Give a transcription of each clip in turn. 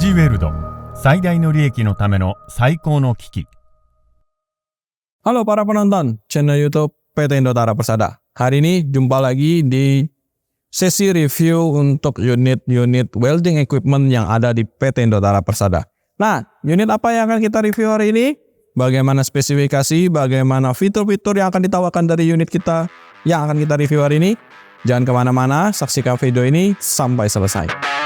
ジウェルド最大の利益のための最高の機器。 Halo para penonton channel YouTube PT Indotara Persada. Hari ini jumpa lagi di sesi review untuk unit-unit welding equipment yang ada di PT Indotara Persada. Nah, unit apa yang akan kita review hari ini? Bagaimana spesifikasi, bagaimana fitur-fitur yang akan ditawarkan dari unit kita yang akan kita review hari ini? Jangan kemana-mana, saksikan video ini sampai selesai.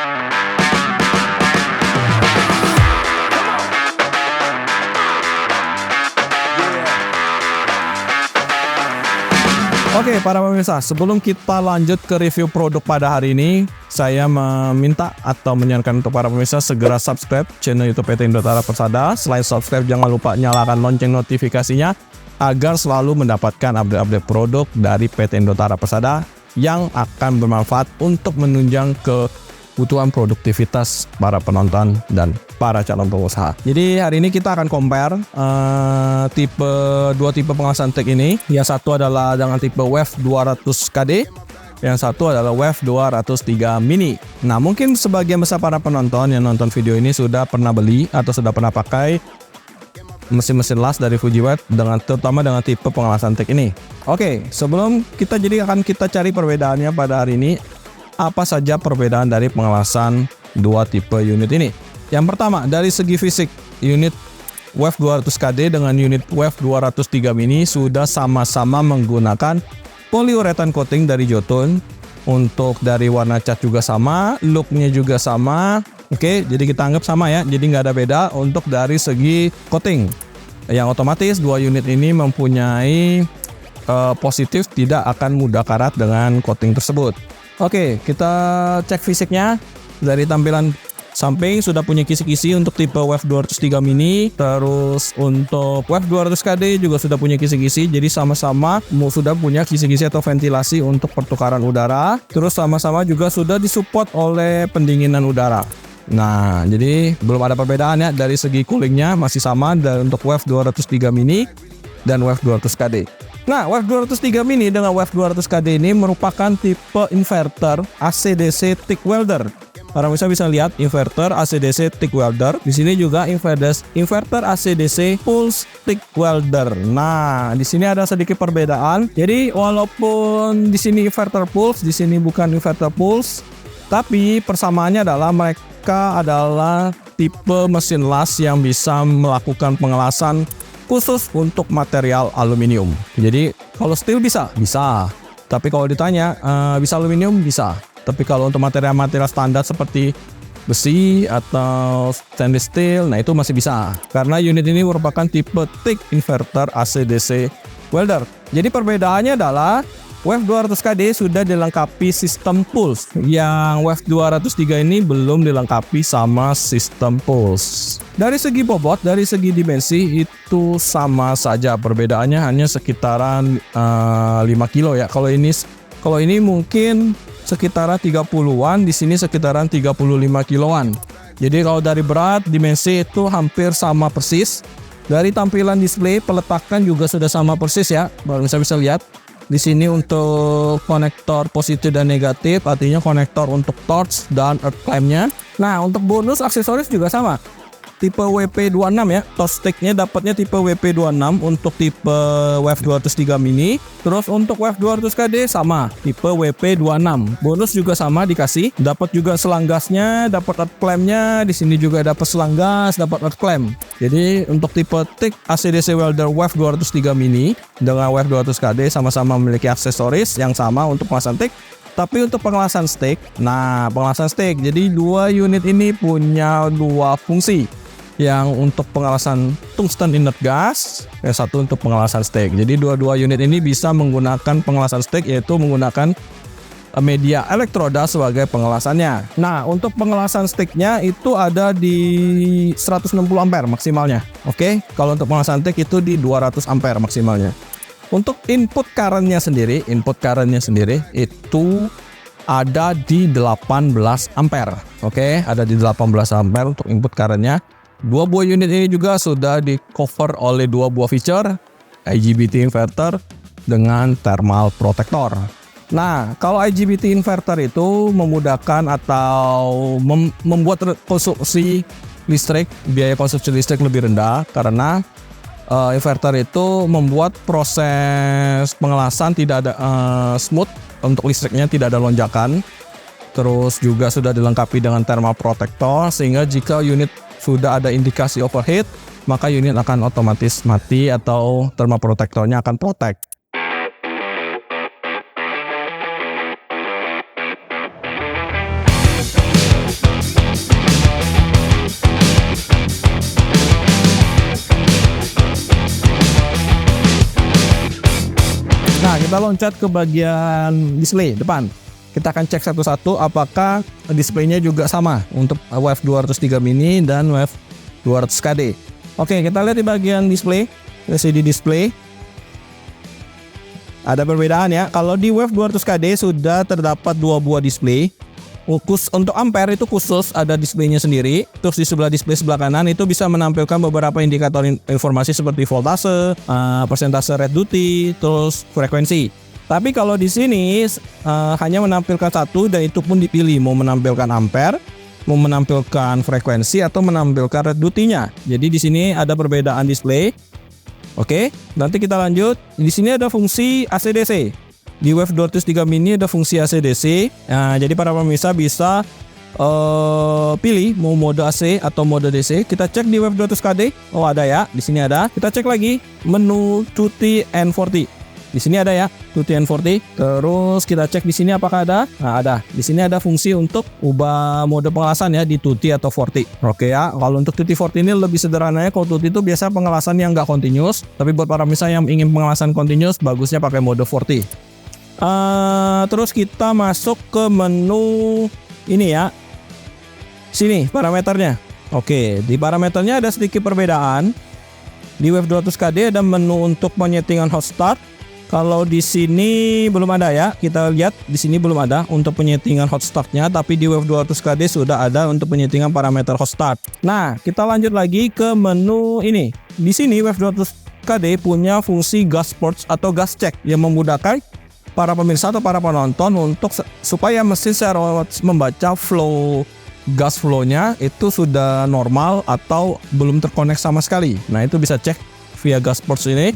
Oke para pemirsa, sebelum kita lanjut ke review produk pada hari ini, saya meminta atau menyarankan untuk para pemirsa segera subscribe channel YouTube PT Indotara Persada. Selain subscribe, jangan lupa nyalakan lonceng notifikasinya agar selalu mendapatkan update-update produk dari PT Indotara Persada yang akan bermanfaat untuk menunjang kebutuhan produktivitas para penonton dan para calon pengusaha. Jadi hari ini kita akan compare dua tipe pengawasan TEK ini. Yang satu adalah dengan tipe WEF 200KD, yang satu adalah WEF 203 Mini. Nah, mungkin sebagian besar para penonton yang nonton video ini sudah pernah beli atau sudah pernah pakai mesin-mesin las dari Fujiweb terutama dengan tipe pengawasan TEK ini. Oke, sebelum kita akan kita cari perbedaannya pada hari ini. Apa saja perbedaan dari pengawasan dua tipe unit ini? Yang pertama, dari segi fisik, unit WEF 200KD dengan unit WEF 203 Mini sudah sama-sama menggunakan polyurethane coating dari Jotun. Untuk dari warna cat juga sama, looknya juga sama. Oke, jadi kita anggap sama ya, jadi nggak ada beda untuk dari segi coating. Yang otomatis dua unit ini mempunyai positif tidak akan mudah karat dengan coating tersebut. Oke, kita cek fisiknya. Dari tampilan samping sudah punya kisi-kisi untuk tipe WEF 203 Mini. Terus untuk WEF 200KD juga sudah punya kisi-kisi. Jadi sama-sama sudah punya kisi-kisi atau ventilasi untuk pertukaran udara. Terus sama-sama juga sudah disupport oleh pendinginan udara. Nah, jadi belum ada perbedaan ya. Dari segi coolingnya masih sama untuk WEF 203 Mini dan WEF 200KD. Nah, WEF 203 Mini dengan WEF 200KD ini merupakan tipe inverter AC/DC TIG welder. Para bisa lihat inverter AC/DC TIG welder. Di sini juga inverter AC/DC pulse TIG welder. Nah, di sini ada sedikit perbedaan. Jadi walaupun di sini inverter pulse, di sini bukan inverter pulse, tapi persamaannya adalah mereka adalah tipe mesin las yang bisa melakukan pengelasan khusus untuk material aluminium. Jadi kalau steel bisa. Tapi kalau ditanya bisa aluminium bisa. Tapi kalau untuk material-material standar seperti besi atau stainless steel, nah itu masih bisa. Karena unit ini merupakan tipe TIG inverter AC/DC welder. Jadi perbedaannya adalah WEF 200KD sudah dilengkapi sistem pulse. Yang WEF 203 ini belum dilengkapi sama sistem pulse. Dari segi bobot, dari segi dimensi itu sama saja. Perbedaannya hanya sekitaran 5 kilo ya. Kalau ini mungkin sekitaran 30-an, di sini sekitaran 35 kiloan. Jadi kalau dari berat, dimensi itu hampir sama persis. Dari tampilan display, peletakan juga sudah sama persis ya. Baru bisa lihat. Di sini untuk konektor positif dan negatif, artinya konektor untuk torch dan earth clamp-nya. Nah, untuk bonus aksesoris juga sama. Tipe WP26 ya, torch stick-nya dapatnya tipe WP26 untuk tipe WEF 203 Mini. Terus untuk WEF 200KD sama, tipe WP26. Bonus juga sama dikasih, dapat juga selang gasnya, dapat earth clamp-nya. Di sini juga dapat selang gas, dapat earth clamp. Jadi untuk tipe TIG AC/DC welder WEF 203 Mini dengan WEF 200KD sama-sama memiliki aksesoris yang sama untuk pengelasan TIG. Tapi untuk pengelasan stick, jadi dua unit ini punya dua fungsi. Yang untuk pengelasan tungsten inert gas, yang satu untuk pengelasan stick. Jadi dua unit ini bisa menggunakan pengelasan stick, yaitu menggunakan media elektroda sebagai pengelasannya. Nah, untuk pengelasan sticknya itu ada di 160 ampere maksimalnya. Oke, kalau untuk pengelasan stick itu di 200 ampere maksimalnya. Untuk input current-nya sendiri itu ada di 18 ampere. Oke, ada di 18 ampere untuk input current-nya. Dua buah unit ini juga sudah di cover oleh dua buah feature IGBT inverter dengan thermal protector. Nah, kalau IGBT inverter itu memudahkan atau membuat konsumsi listrik, biaya konsumsi listrik lebih rendah karena inverter itu membuat proses pengelasan tidak ada smooth, untuk listriknya tidak ada lonjakan. Terus juga sudah dilengkapi dengan thermal protector sehingga jika unit sudah ada indikasi overheat, maka unit akan otomatis mati atau thermal protectornya akan protect. Nah, kita loncat ke bagian display depan. Kita akan cek satu-satu apakah displaynya juga sama untuk UEF 203 mini dan UEF 200 KD. Oke, kita lihat di bagian display, LCD display. Ada perbedaan ya. Kalau di UEF 200 KD sudah terdapat 2 buah display. Untuk ampere itu khusus ada displaynya sendiri. Terus di sebelah display sebelah kanan itu bisa menampilkan beberapa indikator informasi seperti voltase, persentase red duty, terus frekuensi. Tapi kalau di sini hanya menampilkan satu dan itu pun dipilih mau menampilkan ampere, mau menampilkan frekuensi atau menampilkan red duty-nya. Jadi di sini ada perbedaan display. Oke, nanti kita lanjut. Di sini ada fungsi AC/DC. Di UEF 203 mini ada fungsi AC/DC. Nah, jadi para pemirsa bisa pilih mau mode AC atau mode DC. Kita cek di UEF 200 KD. Oh, ada ya. Di sini ada. Kita cek lagi menu 2T and 40. Di sini ada ya 2T and 40. Terus kita cek di sini apakah ada? Nah, ada. Di sini ada fungsi untuk ubah mode pengelasan ya di 2T atau 40. Oke ya. Kalau untuk 2T 40 ini lebih sederhananya. Kalau 2T itu biasa pengelasan yang nggak continuous. Tapi buat para pemirsa yang ingin pengelasan continuous, bagusnya pakai mode 40. Terus kita masuk ke menu ini ya. Sini parameternya. Oke, di parameternya ada sedikit perbedaan. Di UEF 200 KD ada menu untuk penyetingan hot start. Kalau di sini belum ada ya. Kita lihat di sini belum ada untuk penyetingan hot startnya, tapi di UEF 200 KD sudah ada untuk penyetingan parameter hot start. Nah, kita lanjut lagi ke menu ini. Di sini UEF 200 KD punya fungsi gas ports atau gas check yang memudahkan para pemirsa atau para penonton untuk supaya mesin servo membaca gas flow-nya itu sudah normal atau belum terkonek sama sekali. Nah, itu bisa cek via gas ports ini.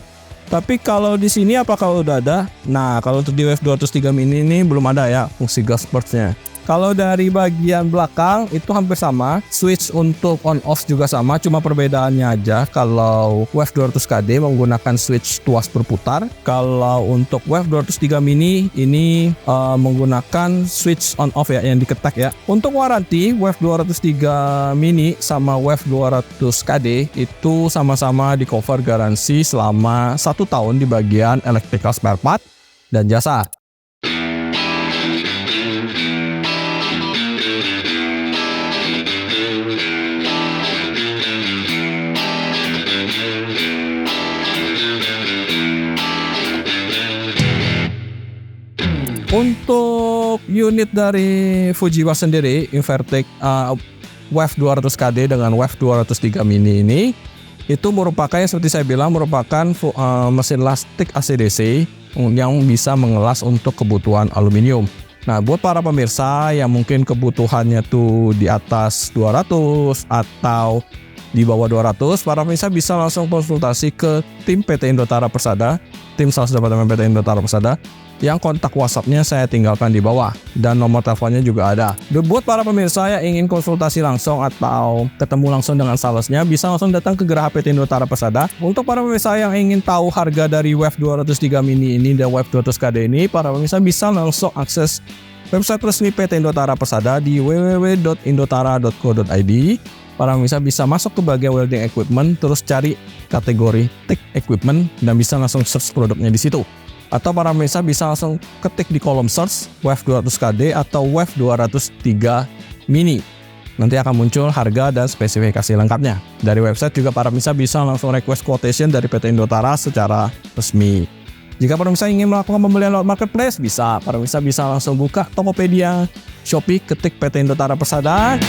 Tapi kalau di sini apakah udah ada? Nah, kalau untuk di UEF 203 mini ini belum ada ya fungsi gas ports-nya. Kalau dari bagian belakang itu hampir sama, switch untuk on off juga sama, cuma perbedaannya aja. Kalau UEF 200 KD menggunakan switch tuas berputar, kalau untuk UEF 203 mini ini menggunakan switch on off ya yang diketak ya. Untuk waranti UEF 203 mini sama UEF 200 KD itu sama-sama di cover garansi selama 1 tahun di bagian electrical spare part dan jasa. Untuk unit dari Fujiwa sendiri, Invertec UEF 200 KD dengan UEF 203 mini ini itu merupakan seperti saya bilang merupakan mesin lastik AC/DC yang bisa mengelas untuk kebutuhan aluminium. Nah, buat para pemirsa yang mungkin kebutuhannya tuh di atas 200 atau di bawah 200, para pemirsa bisa langsung konsultasi ke tim PT Indotara Persada, tim sales departemen PT Indotara Persada, yang kontak WhatsApp-nya saya tinggalkan di bawah dan nomor teleponnya juga ada. Buat para pemirsa yang ingin konsultasi langsung atau ketemu langsung dengan salesnya, bisa langsung datang ke Geraha PT Indotara Persada. Untuk para pemirsa yang ingin tahu harga dari UEF 203 mini ini dan UEF 200 KD ini, para pemirsa bisa langsung akses website resmi PT Indotara Persada di www.indotara.co.id. Para pemirsa bisa masuk ke bagian welding equipment, terus cari kategori TIG equipment dan bisa langsung search produknya di situ. Atau para pemirsa bisa langsung ketik di kolom search UEF 200 KD atau UEF 203 mini. Nanti akan muncul harga dan spesifikasi lengkapnya. Dari website juga para pemirsa bisa langsung request quotation dari PT Indotara secara resmi. Jika para pemirsa ingin melakukan pembelian lewat marketplace, bisa. Para pemirsa bisa langsung buka Tokopedia, Shopee, ketik PT Indotara Persada.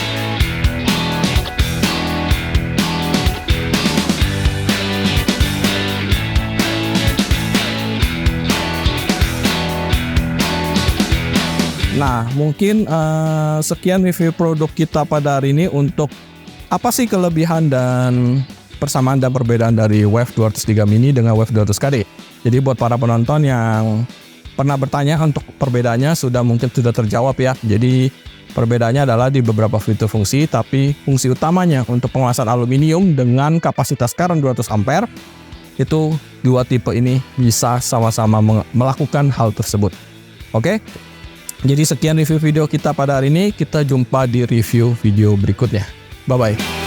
Nah, mungkin sekian review produk kita pada hari ini. Untuk apa sih kelebihan dan persamaan dan perbedaan dari WAV 203 Mini dengan WAV 200KD? Jadi buat para penonton yang pernah bertanya untuk perbedaannya mungkin sudah terjawab ya. Jadi perbedaannya adalah di beberapa fitur fungsi, tapi fungsi utamanya untuk penguasaan aluminium dengan kapasitas current 200 ampere, itu dua tipe ini bisa sama-sama melakukan hal tersebut. Oke? Jadi sekian review video kita pada hari ini. Kita jumpa di review video berikutnya. Bye-bye.